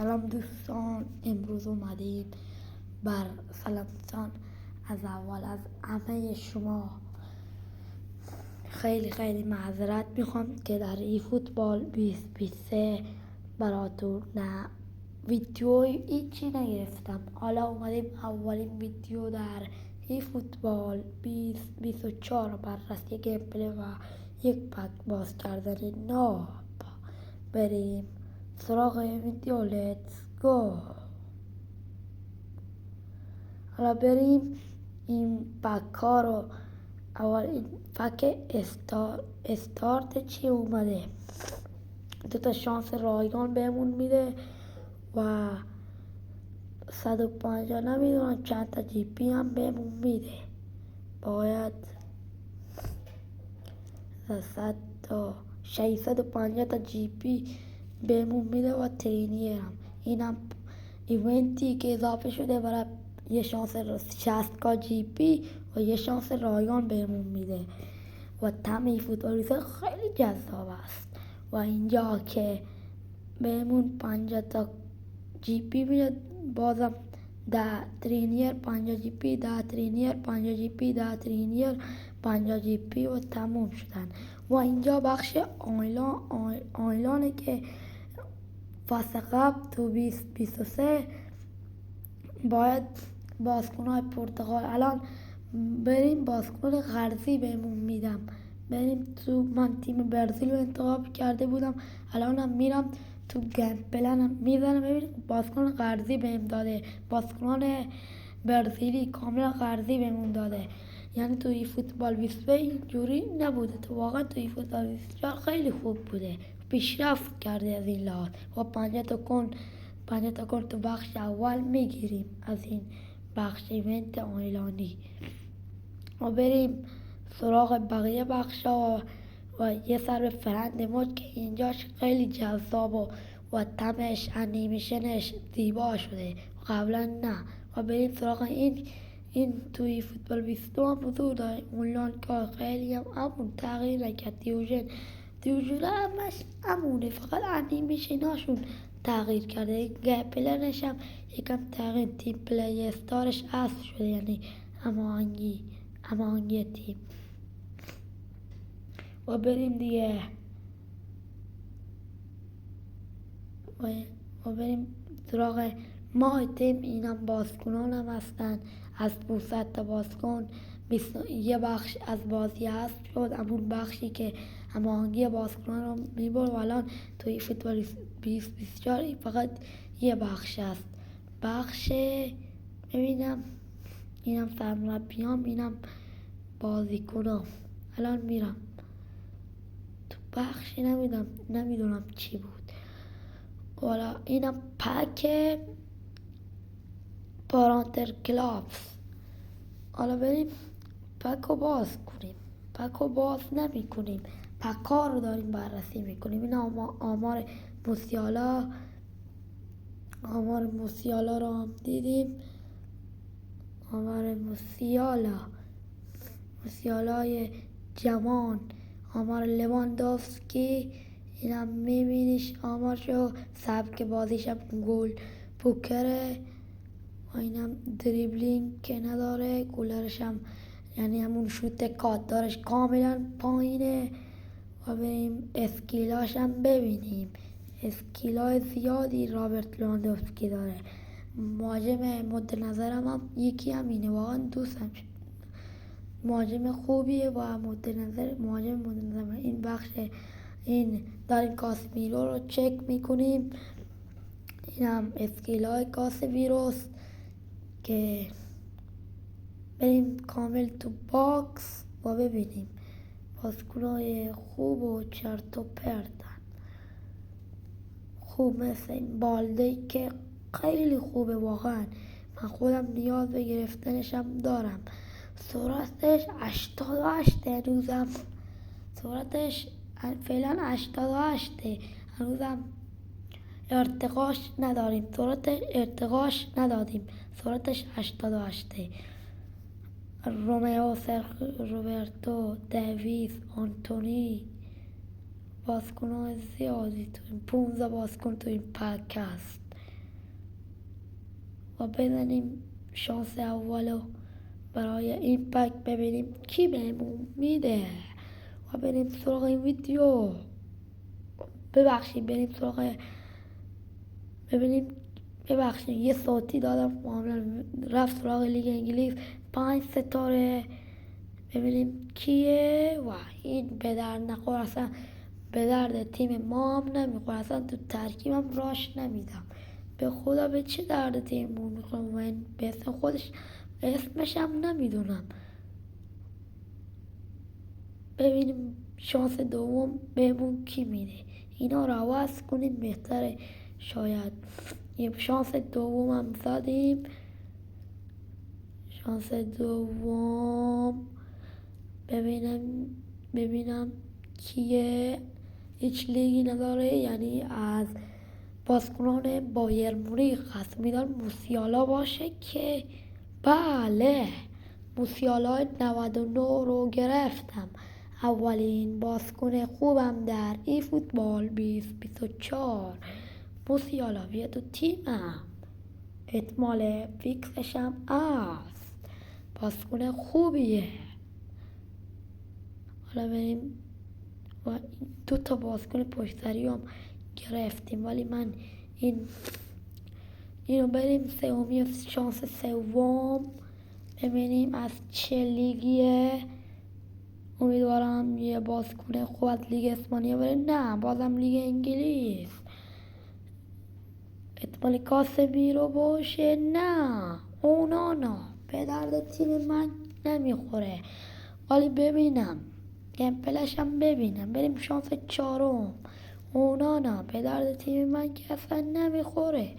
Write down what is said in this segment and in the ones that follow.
سلام دوستان، امروز اومدیم بر سلام دوستان. از اول از همه شما خیلی معذرت میخوام که در ای فوتبال 2023 براتون نه ویدیو هیچی نگرفتم. حالا اومدیم اولین ویدیو در ای فوتبال 2024 بررسی گیم پلی و یک پک باز کردن ناب. بریم سراغ ویدیو. لیتس گو. حالا بریم این پک ها رو. اول این پک استارت چی اومده؟ 2 شانس رایگان بهمون میده و 150 نمیدونم چند تا جی پی هم بهمون میده. باید 650 تا جی پی بهمون میده و ترینیر هم. اینم ایونتی که اضافه شده برای یه شانس 60 جی پی و یه شانس رایگان بهمون میده و تمام فوتبال خیلی جذاب است. و اینجا که بهمون 50 تا جی پی میده، بازم 10 ترینیر 50 جی پی، 10 ترینیر 50 جی پی، 10 ترینیر 50 جی پی و تموم شدن. و اینجا بخش آیلانه که فصل قبل تو 2023 باید بازیکن‌های پرتغال. الان بریم بازیکن قرضی بهمون میدم. بریم تو. من تیم برزیل رو انتخاب کرده بودم، الانم میرم تو گیم پلنم میزنم ببینید بازیکن قرضی بهم داده. بازیکنان برزیلی کاملا قرضی بهمون داده. یعنی تو این فوتبال 23 اینجوری نبوده. تو واقعا تو این فوتبال 24 خیلی خوب بوده، پیشرفت کرده از این لحاظ. و 50 تا کن تو بخش اول میگیریم از این بخش ایونت آیلانی. و بریم سراغ بقیه بخش ها و یه سر به فرند مود که اینجاش خیلی جذاب و تمش انیمیشنش زیبا شده، قبلا نه. و بریم سراغ این توی فوتبال 22 هم حضور داره. اونلان که خیلی هم همون تغییر نکرد. دیوژن همش همونه، فقط انیمیشناشون تغییر کرده. گیم پلنش هم یکم تغییر. تیم پلی استارش اصل شده، یعنی هماهنگی تیم. و بریم دیگه و بریم سراغ ماه تیم. اینم بازیکنان هم هستن. از 500 تا بازیکن یه بخش از بازی هست شد، همون بخشی که هماهنگی بازیکنان رو میبرد. و الان توی فوتبال 2024 فقط یه بخش هست. بخش ببینم اینم سرمربیام، اینم بازیکنام. الان میرم تو بخشی نمیدونم چی بود. حالا اینم پک پارانتر کلابز. حالا بریم پک رو باز کنیم. پک رو باز نمی کنیم، پک ها رو داریم بررسی میکنیم. این آمار موسیالا رو هم دیدیم. آمار موسیالای جوان. آمار لواندوفسکی، اینم میبینیش آمارشو. سبک بازیش هم گل پوکره و اینم دریبلینگ که نداره. گولرش هم یعنی همون شوت کات دارش کاملا پایینه. و بریم اسکیلاش هم ببینیم. اسکیلای زیادی رابرت لواندوفسکی داره. مهاجم مد نظرم هم یکی همینه، واقعا دوستم مهاجم خوبیه و مهاجم مد نظرم. این بخش این داریم کاسمیرو رو چک میکنیم. این هم اسکیلای کاسمیروست که بریم کامل تو باکس و ببینیم. بازیکنای خوب و چرت و پرتن خوب، مثل این بالدی که خیلی خوبه واقعا. من خودم نیاز به گرفتنشم دارم. سرعتش 88 هنوزم. سرعتش فعلا 88 هنوزم ارتقاش نداریم. ارتقاش ندادیم. سرعتش 88. رومئو، روبرتو، دیویس، آنتونی، بازیکن‌های زیادی تو این 15 بازیکن تو این پک هست. و بزنیم شانس اولو برای این پک ببینیم کی بهمون میده و بریم سراغ این ویدیو. بریم سراغ ببخشید یه صوتی دادم رفت سراغ لیگ انگلیس 5 ستاره. ببینیم کیه و این به درد نخور، اصلا به درد تیم ما هم نمیخوره، اصلا تو ترکیبم راش نمیدم. به خدا به چه درد تیممون میخوره و این به اسم خودش اسمش هم نمیدونم. ببینیم شانس دوم بهمون کی میده. اینا رو عوض کنیم بهتره. شاید یه شانس دوم هم زدیم. شانس دوم ببینم کیه. هیچ لیگی نداره، یعنی از بازیکنان بایر مونیخ هست. میدان موسیالا باشه که بله، موسیالا 99 رو گرفتم. اولین بازیکن خوبم در ای فوتبال 2024. موسیالا بیا تو تیمم، احتمال فیکسش هم است، بازیکن خوبیه. حالا بریم و 2 تا بازیکن پشت‌سری هم گرفتیم، ولی من اینو بریم سومی شانس سوم ببینیم از چه لیگیه. امیدوارم یه بازیکن خوب از لیگ اسپانیا بره. نه، بازم لیگ انگلیس. احتمال کاسمیرو باشه. نه، اونانا به درد تیم من نمیخوره. ولی ببینم گیم پلش هم ببینم. بریم شانس چهارم. اونانا به درد تیم من که اصلا نمیخوره.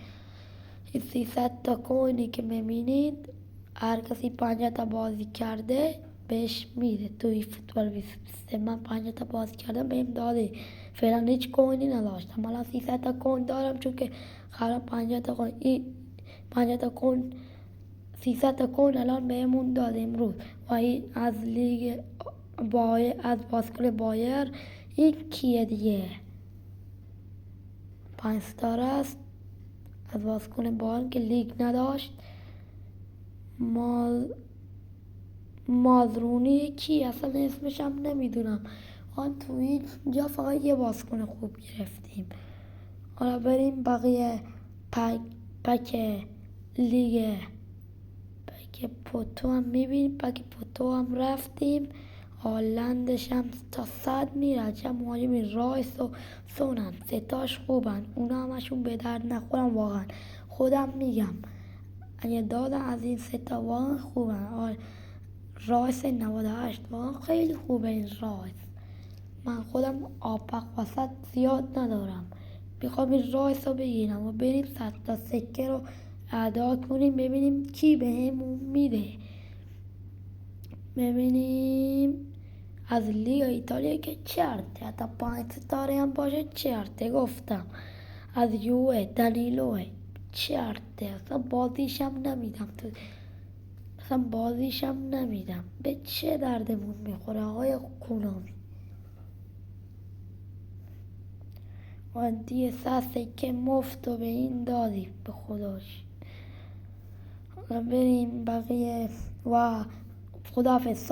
این 300 تا کوینی که میبینید هر کسی 50 تا بازی کرده بهش میده. توی فوتبال 2023 من 50 تا بازی کردم بهم داده. فعلا هیچ کوینی نداشتم، حالا 300 تا کوین دارم چون که خراب 50 تا کوین. این 50 تا کوین 300 تا کوین الان بهمون داده امروز. و این از لیگ از بازیکن بایر. این کیه دیگه؟ 5 ستاره است از بازیکن بایر که لیگ نداشت. مازرونی کی اصلا اسمش هم نمیدونم. آن تو اینجا فقط یه بازیکن خوب گرفتیم. حالا بریم بقیه پک لیگ پک پوتو هم میبینیم. پک پوتو هم رفتیم. هالندش هم تا 100 میره. چه مهاجمی رایس و سونن 3 تاش خوبن. اونا همشون به درد نخورن واقعا. خودم میگم اگه دادن از این 3 تا واقعا خوبن. رایس 98 واقعا خیلی خوبه این رایس. من خودم آپق وسط زیاد ندارم، میخوام این رایس رو بگیرم و بریم 100 تا سکه رو ادا کنیم ببینیم کی بهمون میده. ببینیم از لیگ ایتالیا که چرته، حتی 5 ستاره هم باشه چرته. گفتم از یووه دنیلوه چرته. اصلا بازیشم نمیدم. به چه دردمون میخوره آقای کونامی؟ و دیگه 100 سکه مفت و به این دادیم به خداش. بریم بقیه و خداحافظ.